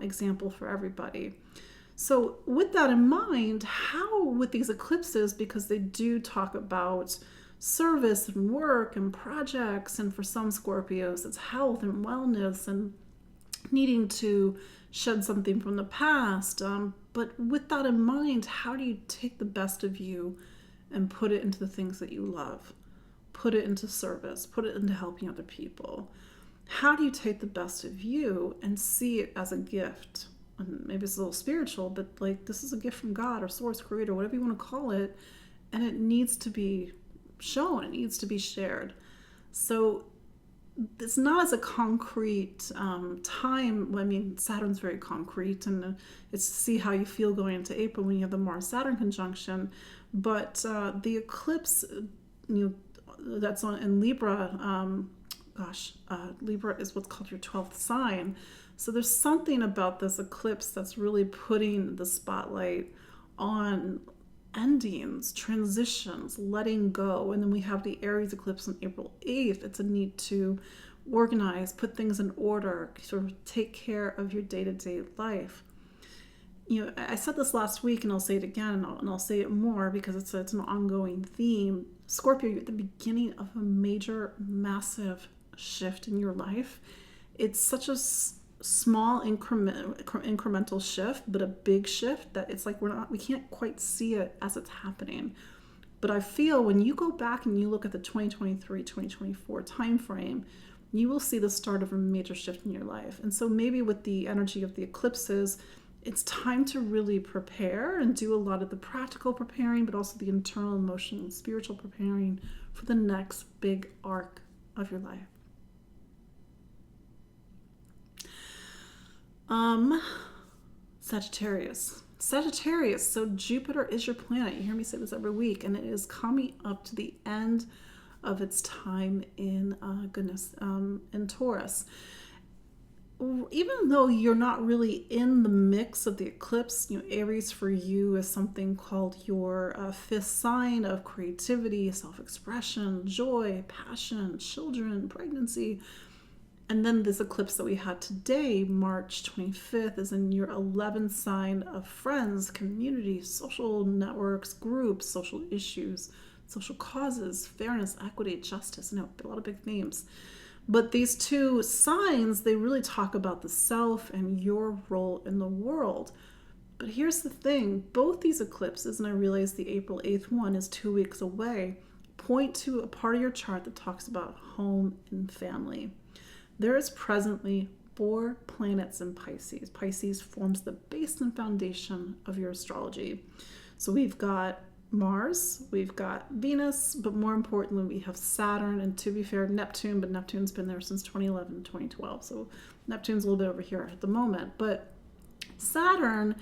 example for everybody. So with that in mind, how with these eclipses, because they do talk about service and work and projects, and for some Scorpios, it's health and wellness and needing to shed something from the past. But with that in mind, how do you take the best of you and put it into the things that you love? Put it into service, put it into helping other people. How do you take the best of you and see it as a gift? And maybe it's a little spiritual, but like, this is a gift from God or source, creator, whatever you want to call it. And it needs to be shown. It needs to be shared. So it's not as a concrete time. I mean, Saturn's very concrete, and it's to see how you feel going into April when you have the Mars-Saturn conjunction. But the eclipse, that's on in Libra. Libra is what's called your 12th sign. So there's something about this eclipse that's really putting the spotlight on endings, transitions, letting go. And then we have the Aries eclipse on April 8th. It's a need to organize, put things in order, sort of take care of your day-to-day life. I said this last week, and I'll say it again, and I'll say it more because it's an ongoing theme. Scorpio, you're at the beginning of a major, massive shift in your life. It's such a small incremental shift, but a big shift that it's like we can't quite see it as it's happening. But I feel when you go back and you look at the 2023-2024 time frame, you will see the start of a major shift in your life. And so maybe with the energy of the eclipses, it's time to really prepare and do a lot of the practical preparing, but also the internal, emotional, and spiritual preparing for the next big arc of your life. Sagittarius. So Jupiter is your planet. You hear me say this every week, and it is coming up to the end of its time in Taurus. Even though you're not really in the mix of the eclipse, Aries for you is something called your 5th sign of creativity, self-expression, joy, passion, children, pregnancy. And then this eclipse that we had today, March 25th, is in your 11th sign of friends, community, social networks, groups, social issues, social causes, fairness, equity, justice, a lot of big themes. But these two signs, they really talk about the self and your role in the world. But here's the thing, both these eclipses, and I realize the April 8th one is 2 weeks away, point to a part of your chart that talks about home and family. There is presently 4 planets in Pisces. Pisces forms the base and foundation of your astrology. So we've got Mars, we've got Venus, but more importantly, we have Saturn, and to be fair, Neptune, but Neptune's been there since 2011, 2012. So Neptune's a little bit over here at the moment. But Saturn,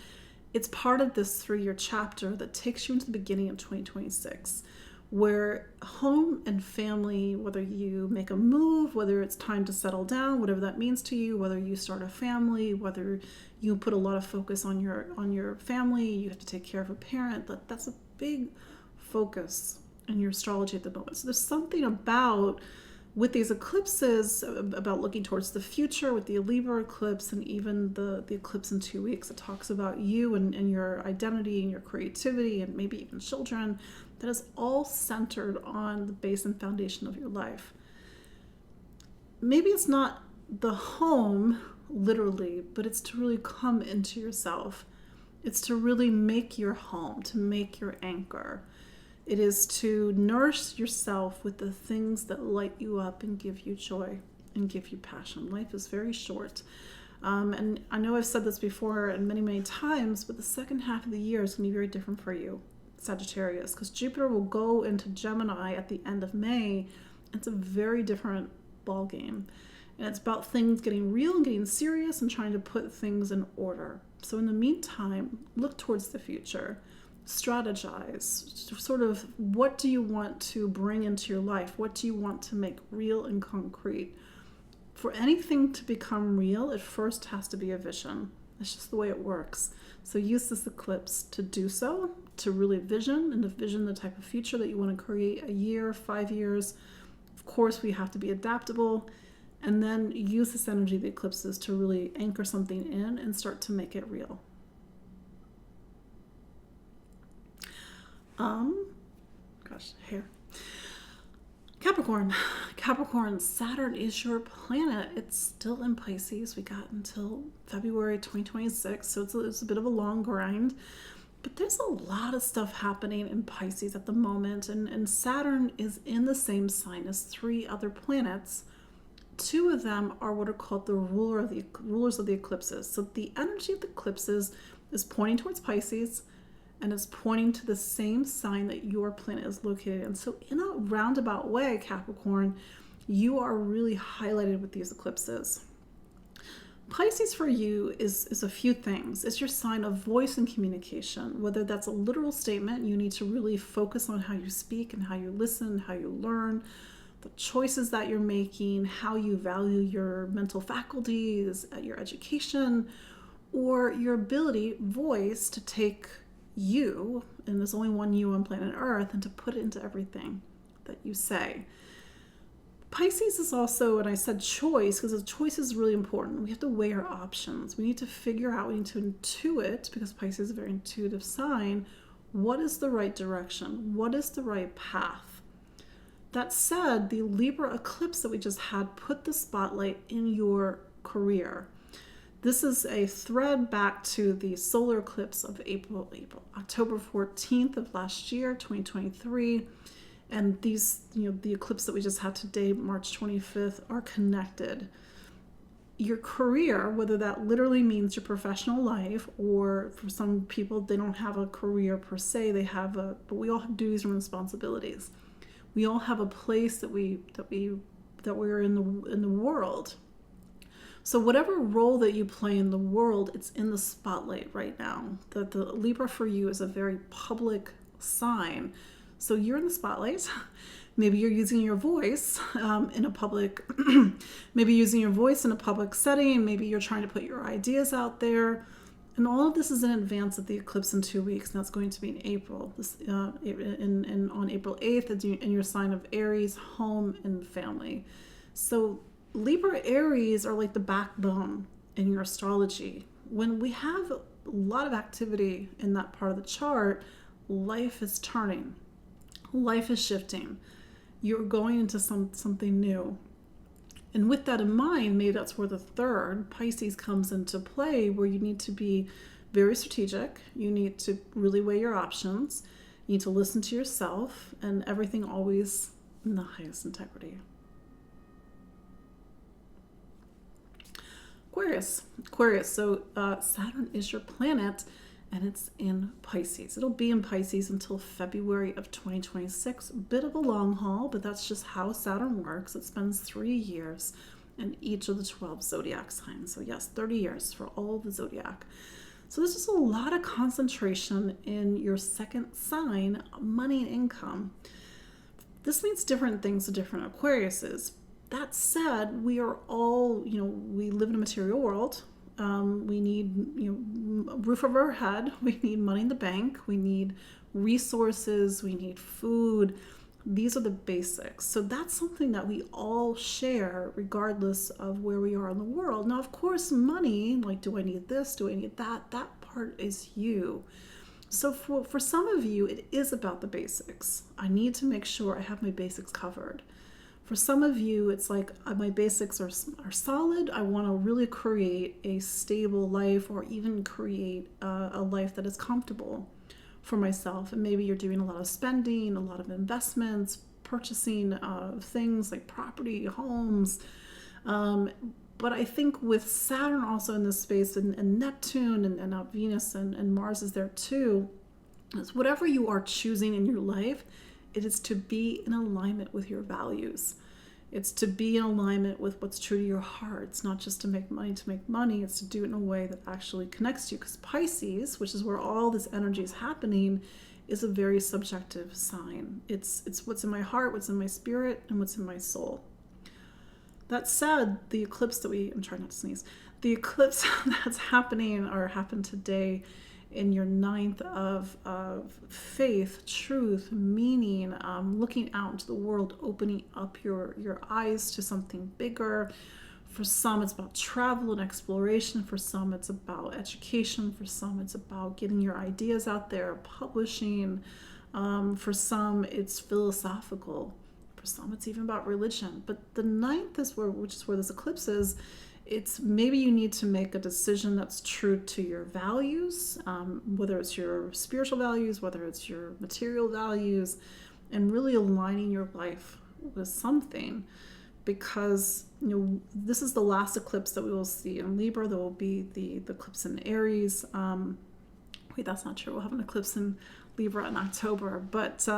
it's part of this 3-year chapter that takes you into the beginning of 2026. Where home and family, whether you make a move, whether it's time to settle down, whatever that means to you, whether you start a family, whether you put a lot of focus on your family, you have to take care of a parent, that's a big focus in your astrology at the moment. So there's something about, with these eclipses, about looking towards the future with the Libra eclipse and even the eclipse in 2 weeks. It talks about you and your identity and your creativity and maybe even children. That is all centered on the base and foundation of your life. Maybe it's not the home, literally, but it's to really come into yourself. It's to really make your home, to make your anchor. It is to nourish yourself with the things that light you up and give you joy and give you passion. Life is very short. And I know I've said this before and many, many times, but the second half of the year is going to be very different for you, Sagittarius, because Jupiter will go into Gemini at the end of May. It's a very different ball game. And it's about things getting real and getting serious and trying to put things in order. So in the meantime, look towards the future. Strategize. Sort of, what do you want to bring into your life? What do you want to make real and concrete? For anything to become real, it first has to be a vision. It's just the way it works. So use this eclipse to do so, to really vision and to vision the type of future that you want to create, a year, 5 years. Of course, we have to be adaptable. And then use this energy of the eclipses to really anchor something in and start to make it real. Hair. Capricorn, Saturn is your planet. It's still in Pisces. We got until February 2026, so it's a bit of a long grind. But there's a lot of stuff happening in Pisces at the moment, and Saturn is in the same sign as 3 other planets. 2 of them are what are called the rulers of the eclipses. So the energy of the eclipses is pointing towards Pisces, and it's pointing to the same sign that your planet is located in. So in a roundabout way, Capricorn, you are really highlighted with these eclipses. Pisces for you is a few things. It's your sign of voice and communication. Whether that's a literal statement, you need to really focus on how you speak and how you listen, how you learn, the choices that you're making, how you value your mental faculties, your education, or your ability, voice, to take you, and there's only one you on planet Earth, and to put it into everything that you say. Pisces is also, and I said choice, because the choice is really important. We have to weigh our options. We need to figure out, we need to intuit, because Pisces is a very intuitive sign, what is the right direction? What is the right path? That said, the Libra eclipse that we just had put the spotlight in your career. This is a thread back to the solar eclipse of October 14th of last year, 2023. And these, the eclipse that we just had today, March 25th, are connected. Your career, whether that literally means your professional life, or for some people, they don't have a career per se, but we all have duties and responsibilities. We all have a place that we're in the world. So whatever role that you play in the world, it's in the spotlight right now. The Libra for you is a very public sign. So you're in the spotlight. Maybe you're using your voice in a public, maybe using your voice in a public setting. Maybe you're trying to put your ideas out there. And all of this is in advance of the eclipse in 2 weeks, and that's going to be in April. On April 8th, in your sign of Aries, home and family. So Libra Aries are like the backbone in your astrology. When we have a lot of activity in that part of the chart, life is turning, life is shifting. You're going into something new. And with that in mind, maybe that's where the third, Pisces, comes into play, where you need to be very strategic. You need to really weigh your options. You need to listen to yourself, and everything always in the highest integrity. Aquarius. So Saturn is your planet, and it's in Pisces. It'll be in Pisces until February of 2026. A bit of a long haul, but that's just how Saturn works. It spends 3 years in each of the 12 zodiac signs. So yes, 30 years for all the zodiac. So this is a lot of concentration in your second sign, money and income. This means different things to different Aquariuses. That said, we are all, we live in a material world. We need, a roof over our head. We need money in the bank. We need resources. We need food. These are the basics. So that's something that we all share regardless of where we are in the world. Now, of course, money, like, do I need this? Do I need that? That part is you. So for some of you, it is about the basics. I need to make sure I have my basics covered. For some of you, it's like my basics are solid. I want to really create a stable life, or even create a life that is comfortable for myself. And maybe you're doing a lot of spending, a lot of investments, purchasing things like property, homes. But I think with Saturn also in this space, and Neptune, and now Venus and Mars is there too, is whatever you are choosing in your life, it is to be in alignment with your values. It's to be in alignment with what's true to your heart. It's not just to make money. It's to do it in a way that actually connects you. Because Pisces, which is where all this energy is happening, is a very subjective sign. It's what's in my heart, what's in my spirit, and what's in my soul. That said, the eclipse I'm trying not to sneeze. The eclipse that's happened today in your ninth of faith, truth, meaning, looking out into the world, opening up your eyes to something bigger. For some, it's about travel and exploration. For some, it's about education. For some, it's about getting your ideas out there, publishing. For some, it's philosophical. For some, it's even about religion. But the ninth which is where this eclipse is. It's maybe you need to make a decision that's true to your values, whether it's your spiritual values, whether it's your material values, and really aligning your life with something. Because this is the last eclipse that we will see in Libra. There will be the eclipse in Aries. Wait, that's not true. We'll have an eclipse in Libra in October. But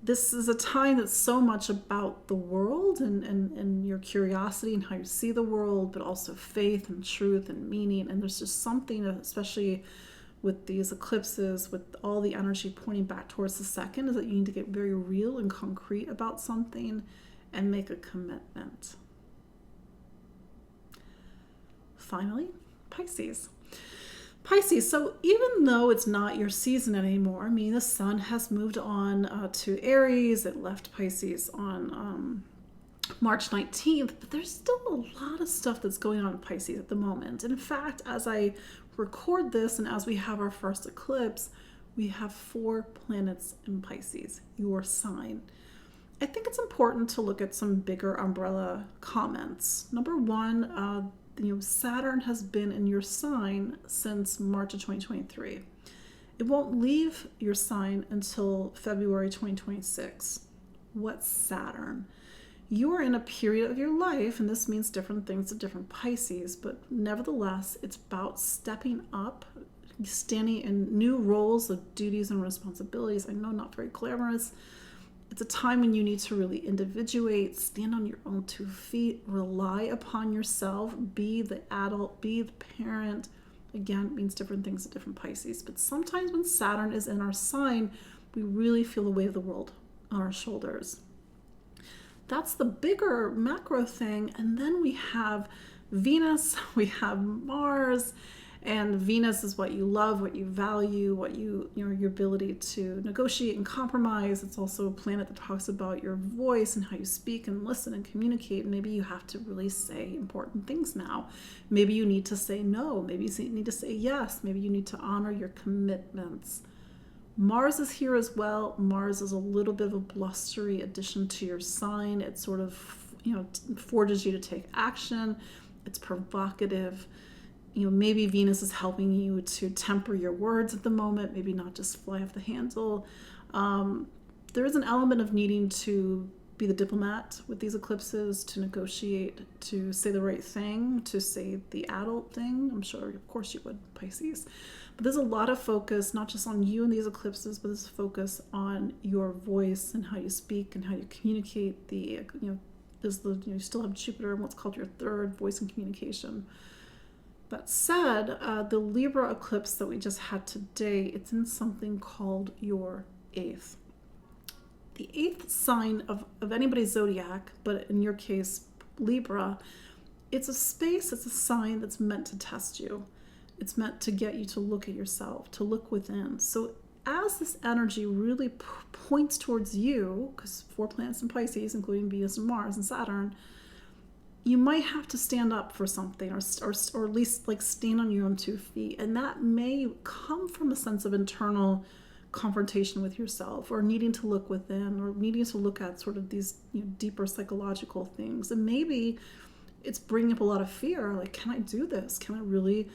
this is a time that's so much about the world and your curiosity and how you see the world, but also faith and truth and meaning. And there's just something, especially with these eclipses, with all the energy pointing back towards the second, is that you need to get very real and concrete about something and make a commitment. Finally, Pisces. So even though it's not your season anymore, the sun has moved on to Aries. It left Pisces on March 19th, but there's still a lot of stuff that's going on in Pisces at the moment. In fact, as I record this and as we have our first eclipse, we have 4 planets in Pisces, your sign. I think it's important to look at some bigger umbrella comments. Number one, Saturn has been in your sign since March of 2023. It won't leave your sign until February 2026. What's Saturn? You are in a period of your life, and this means different things to different Pisces, but nevertheless, it's about stepping up, standing in new roles of duties and responsibilities. I know, not very glamorous. It's a time when you need to really individuate, stand on your own 2 feet, rely upon yourself, be the adult, be the parent. Again, it means different things to different Pisces. But sometimes when Saturn is in our sign, we really feel the weight of the world on our shoulders. That's the bigger macro thing. And then we have Venus, we have Mars, And Venus is what you love, what you value, what your ability to negotiate and compromise. It's also a planet that talks about your voice and how you speak and listen and communicate. Maybe you have to really say important things now. Maybe you need to say no. Maybe you need to say yes. Maybe you need to honor your commitments. Mars is here as well. Mars is a little bit of a blustery addition to your sign. It sort of, forces you to take action. It's provocative. Maybe Venus is helping you to temper your words at the moment, maybe not just fly off the handle. There is an element of needing to be the diplomat with these eclipses, to negotiate, to say the right thing, to say the adult thing. I'm sure, of course, you would, Pisces. But there's a lot of focus, not just on you in these eclipses, but there's focus on your voice and how you speak and how you communicate. You still have Jupiter and what's called your third, voice and communication. That said, the Libra eclipse that we just had today, it's in something called your eighth. The eighth sign of anybody's zodiac, but in your case, Libra, it's a space, it's a sign that's meant to test you. It's meant to get you to look at yourself, to look within. So as this energy really points towards you, because 4 planets in Pisces, including Venus and Mars and Saturn, you might have to stand up for something, or at least stand on your own 2 feet. And that may come from a sense of internal confrontation with yourself, or needing to look within, or needing to look at sort of these deeper psychological things. And maybe it's bringing up a lot of fear. Like, can I do this? Can I really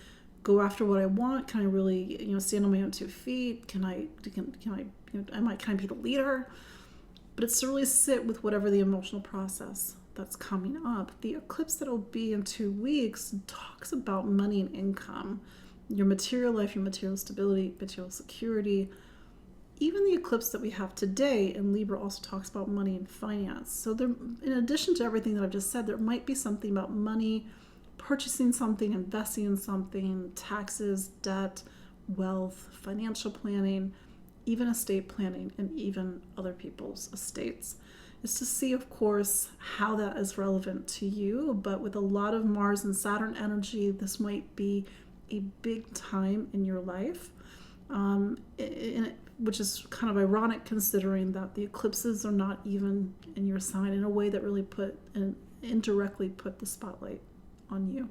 go after what I want? Can I really, stand on my own 2 feet? Can I be the leader? But it's to really sit with whatever the emotional process that's coming up. The eclipse that'll be in 2 weeks talks about money and income, your material life, your material stability, material security. Even the eclipse that we have today in Libra also talks about money and finance. So there, in addition to everything that I've just said, there might be something about money, purchasing something, investing in something, taxes, debt, wealth, financial planning, even estate planning, and even other people's estates. Is to see, of course, how that is relevant to you. But with a lot of Mars and Saturn energy, this might be a big time in your life, which is kind of ironic considering that the eclipses are not even in your sign, in a way that really indirectly put the spotlight on you.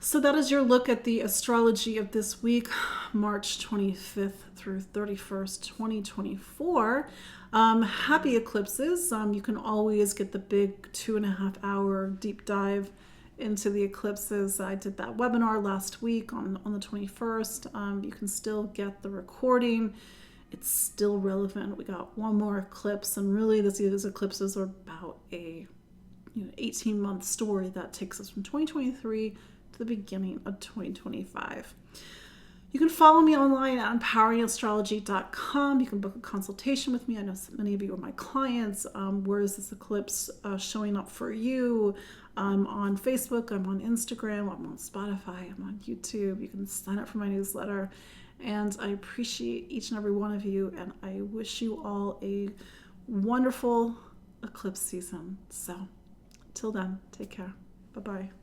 So that is your look at the astrology of this week, March 25th through 31st, 2024. Happy eclipses. You can always get the big 2.5-hour deep dive into the eclipses. I did that webinar last week on the 21st. You can still get the recording. It's still relevant. We got one more eclipse, and really these eclipses are about a 18-month story that takes us from 2023 to the beginning of 2025. You can follow me online at empoweringastrology.com. You can book a consultation with me. I know many of you are my clients. Where is this eclipse showing up for you? I'm on Facebook, I'm on Instagram, I'm on Spotify, I'm on YouTube. You can sign up for my newsletter. And I appreciate each and every one of you. And I wish you all a wonderful eclipse season. So, till then, take care. Bye-bye.